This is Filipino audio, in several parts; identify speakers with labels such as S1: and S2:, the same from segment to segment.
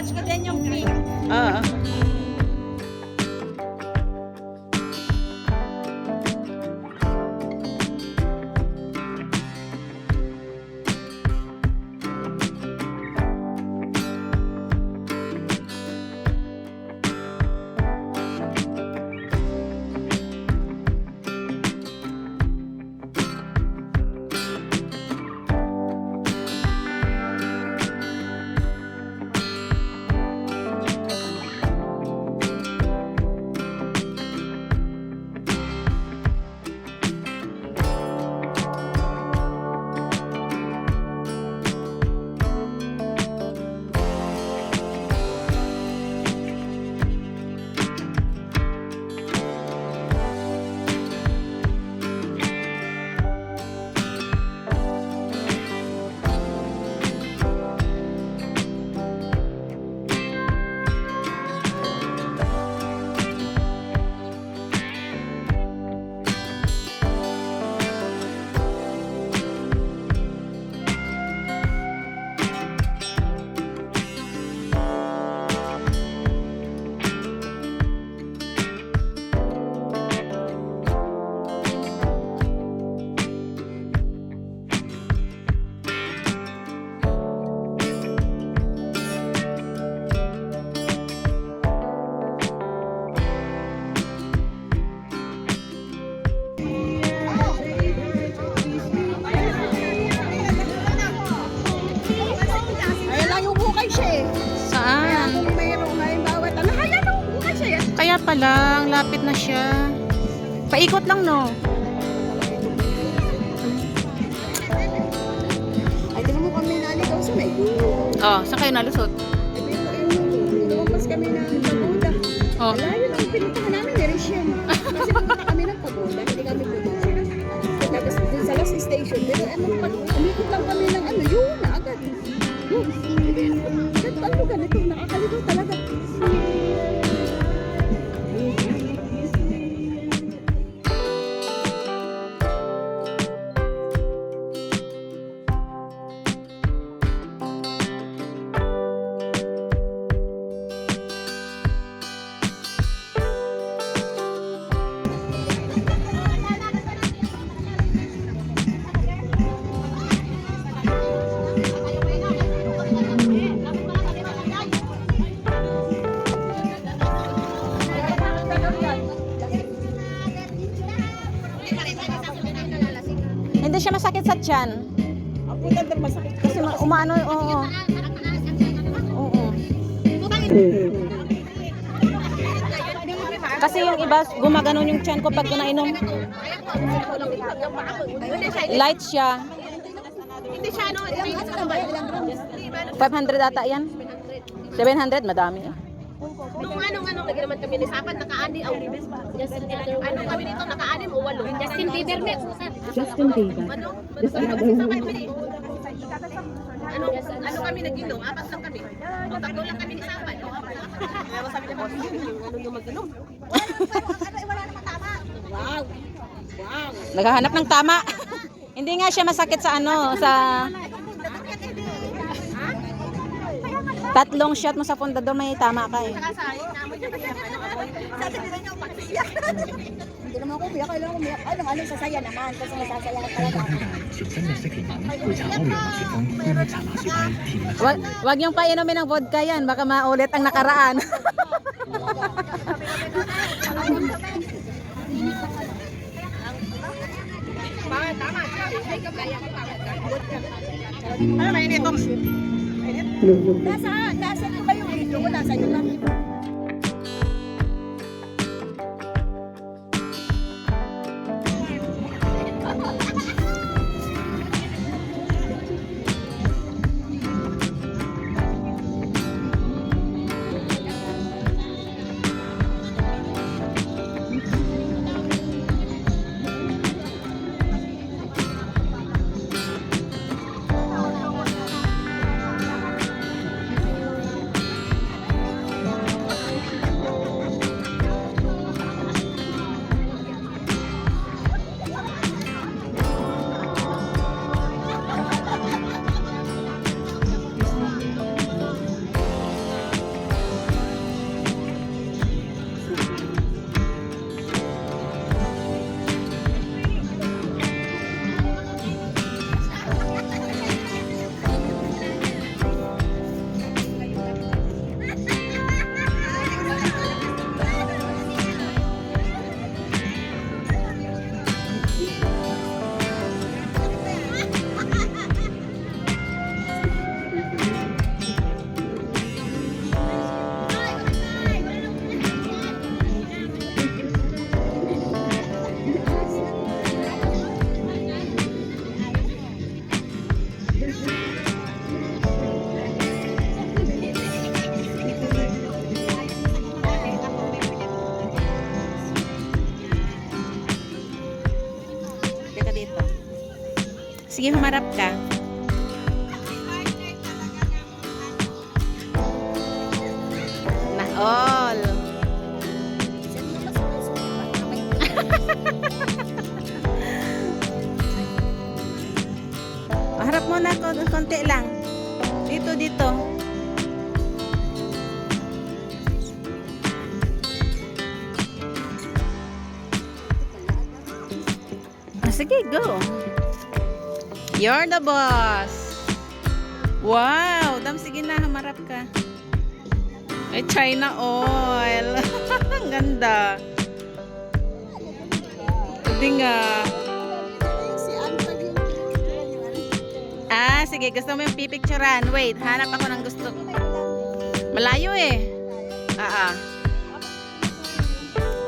S1: Match ko din yung pink.
S2: Ah.
S1: Ayun lang yung bukay siya eh.
S2: Saan?
S1: Kung mayroong may bawat ano, ayan yung bukay siya.
S2: Kaya pala, lapit na siya. Paikot lang, no?
S1: Ay, tingnan mo kami naligaw sa may
S2: Oh, saan kayo nalusot?
S1: lumabas kami ng pagoda.
S2: Oh.
S1: Layo lang pinuntahan namin, Erishem. Kasi pumunta kami ng pagoda, hindi kami pumunta. Tapos dun sa last station, pero ano, pag umikot lang kami ng ano, yun na agad. Yun. Ano ganito, nakakalito talaga.
S2: Hindi siya masakit sa tiyan.
S1: Ang punta doon masakit.
S2: Kasi umaano, oo. Oo. Kasi yung iba, gumaganon yung tiyan ko pag nainom. Light siya.
S1: Hindi siya ano,
S2: 500 ata yan. 700, madami.
S1: nung lagi naman kami ni Sapat, nakaani ang ano kami dito, nakaani mo, 8. Justin Bieber, Mex.
S3: Justin Bieber.
S1: Ano?
S3: Justin
S1: Ano kami nag-inom? 4 lang kami. O, 3 lang kami ni Sapat. Pero sabi niya, ano yung mag-inom? Wala namang tama. Wow. Wow.
S2: Naghahanap ng tama. Hindi nga siya masakit sa ano, sa 3 shot mo sa pundador, may tama ka eh.
S1: Hindi naman ako umiyak, kailangan ko umiyak. Ano, sasaya naman, kasi masasaya ka talaga.
S2: Wag yung painumin ng vodka yan, baka maulit ang nakaraan.
S1: Tama. Ano, mainit ito? Nasa ko ba yung video ko? Nasa iyo lang.
S2: Sige, humarap ka. Na all. Harap mo na konti lang. Dito, dito. Sige, go. You're the boss. Wow, dam, sige na, humarap ka. Ay, China oil. Ang ganda. Hindi nga. Sige, gusto mo yung pipicturean. Wait, hanap ako ng gusto. Malayo eh.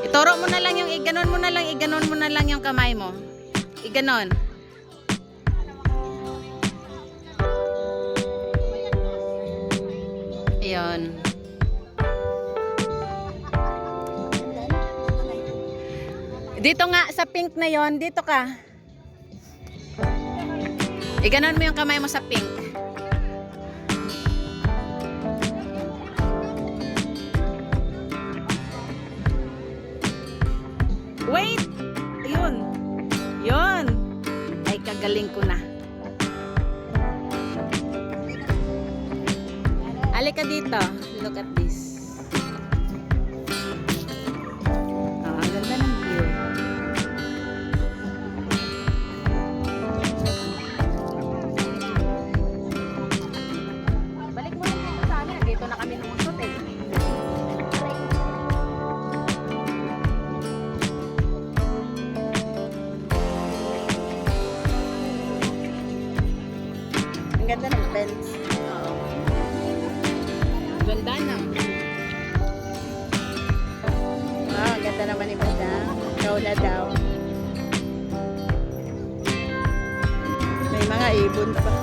S2: Ituro mo na lang yung iganon mo na lang yung kamay mo. Iganon. Ayun. Dito nga, sa pink na yon, dito ka. Iganon mo yung kamay mo sa pink. Wait! Ayun. Yun. Ay, kagaling ko na. Halika dito. Look at this. Ang ganda ng view. Balik mo lang dito sa amin. Dito na kami lumusot eh. Ang ganda ng fence. Ganda na. Wow, ang ganda naman ni Madam. Ikaw na daw. May mga ibon pa.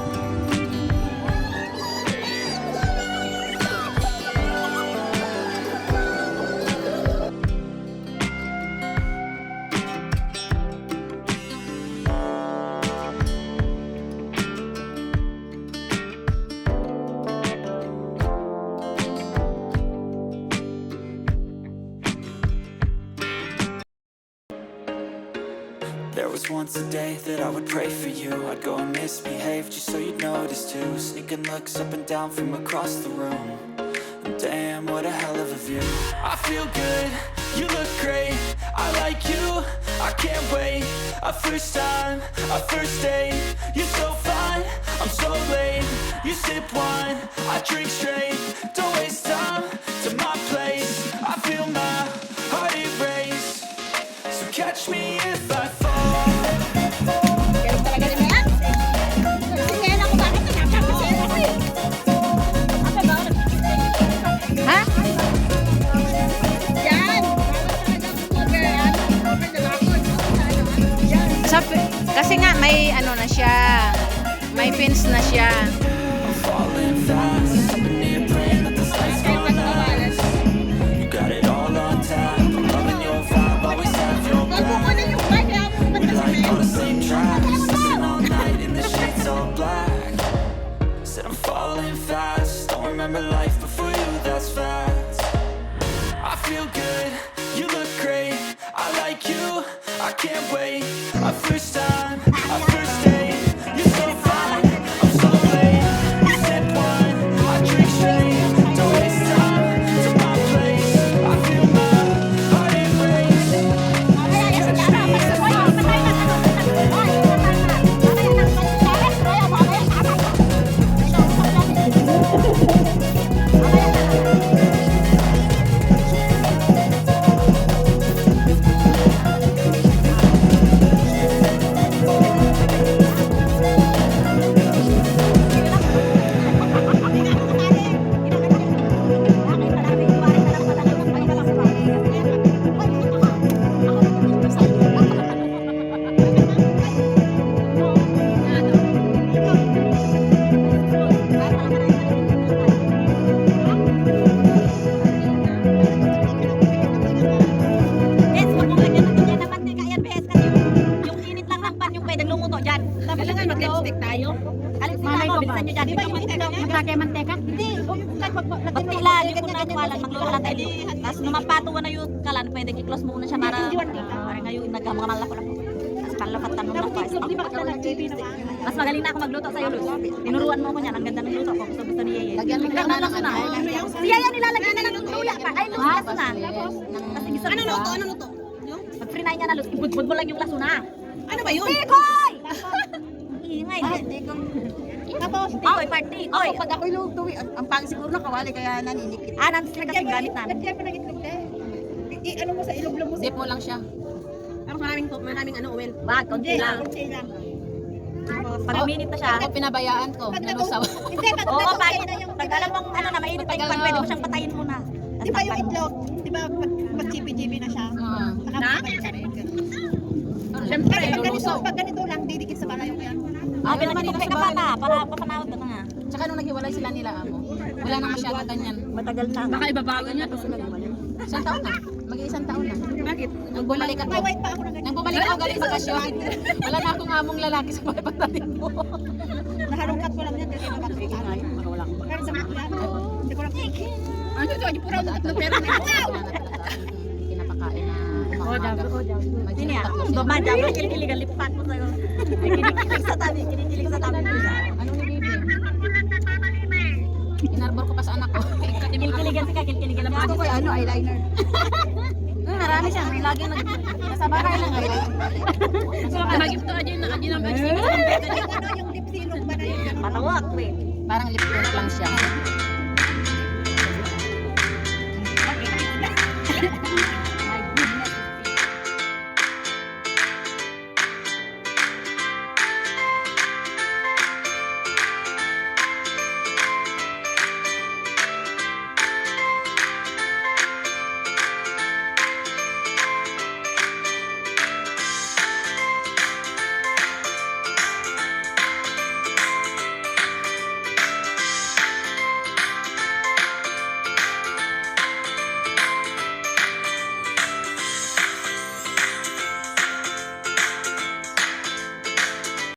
S3: There was once a day that I would pray for you. I'd go and misbehave just so you'd notice too. Sneaking looks up and down from across the room. And damn, what a hell of a view. I feel good, you look great. I like you, I can't wait. A first time, a first date. You're so fine, I'm so late. You sip wine, I drink straight. Don't waste time to my place. I feel my heart erase. So catch me if I fall.
S2: Ha? Kasi nga may ano na siya. May pins na siya.
S3: I'm falling fast. I'm near praying that the lights go last. You got it all on tap. I'm loving your vibe. Always have your back. We like on the same track. Sleeping all night in the shades all black. Said I'm falling fast. Don't remember life before you. That's facts. I feel good. You look great. I like you. I can't wait. A first time. A first date. You're so fine. I'm so late. You sip wine. I drink straight. Don't waste time to my place. I feel my heart erase. Catch me if I fall.
S4: di ko na kuwalan, magluto tayo. Tapos numapatuwa na yung kalan, pwede i-close muna siya para ngayon nagkamalak ko na po. Tapos panlapat tanong na pa. Mas magaling na ako magluto sa'yo, Luz. Tinuruan mo ko niyan, ang ganda ng luto ko. Gusto niya yun.
S2: Lagyan mo lang ng ano.
S4: Si Yaya nilalagyan na ng luya pa. Ay, Luz, laso na. Tapos igisa
S1: Ano luto? Ano luto?
S4: Pag-frinay niya na, Luz, ibudbud mo lang yung laso na.
S1: Ano ba yun?
S4: Tikoy! Ingay.
S1: Tapos,
S4: Tikoy, party. Tikoy.
S1: pag ako'y luto, ang pangit siguro na kawali, kaya naninikit.
S4: Nandito kasi galit namin.
S1: Lagyan mo ng itlog eh. Ano mo sa ilog-log mo sa
S2: Dip mo lang siya.
S1: Pero maraming ano, oil.
S4: Wag, konti lang.
S1: Kunti lang.
S4: Pag minute na siya.
S2: Ako pinabayaan ko. Nalusaw.
S1: Hindi,
S4: Oo, pag alam mong ano na, mainit pa yung pan, pwede mo siyang patayin muna.
S1: Di ba yung itlog? Di ba pag chibi-chibi na siya? Nakapagay ka rin.
S2: Siyempre,
S1: Pero
S2: lulusaw.
S1: pag ganito lang, didikit sa balayo kaya.
S4: Ah, pinagkikipay ka pa na, para papanawag ka na nga.
S2: Tsaka nung naghiwalay sila nila amo, wala nang masyado ganyan.
S4: Matagal na.
S1: Baka ibabago niya, tapos nagabalik.
S2: Isang taon na. Mag-iisang taon na.
S1: Bakit?
S2: Nang bumalik ako.
S1: May white pa ako na ganyan.
S2: Nang bumalik ako galing bakasyon. Wala na akong among lalaki sa mga pagtatin mo.
S1: Nahalungkat ko lang yan kasi nakatrik. Pero sa mga yan, hindi ko lang. Ano ito? Hindi po raw na pera na ito.
S2: Pinapakain na.
S4: Sini ah, dumadya, kinikilig ang lipat mo sa'yo. Kinikilig sa tabi, kinikilig sa tabi.
S2: Anong ni baby? Inarbor ko pa sa anak ko.
S4: Kilikiligan si kakilkiligan ang
S1: Ako ko ano, eyeliner.
S4: Marami siya, lagi nasa bahay lang ay.
S1: Nagip to adyan na adyan ang extra. Ano yung lip silog ba na yun?
S4: Patawak, wait.
S2: Parang lip tint lang siya.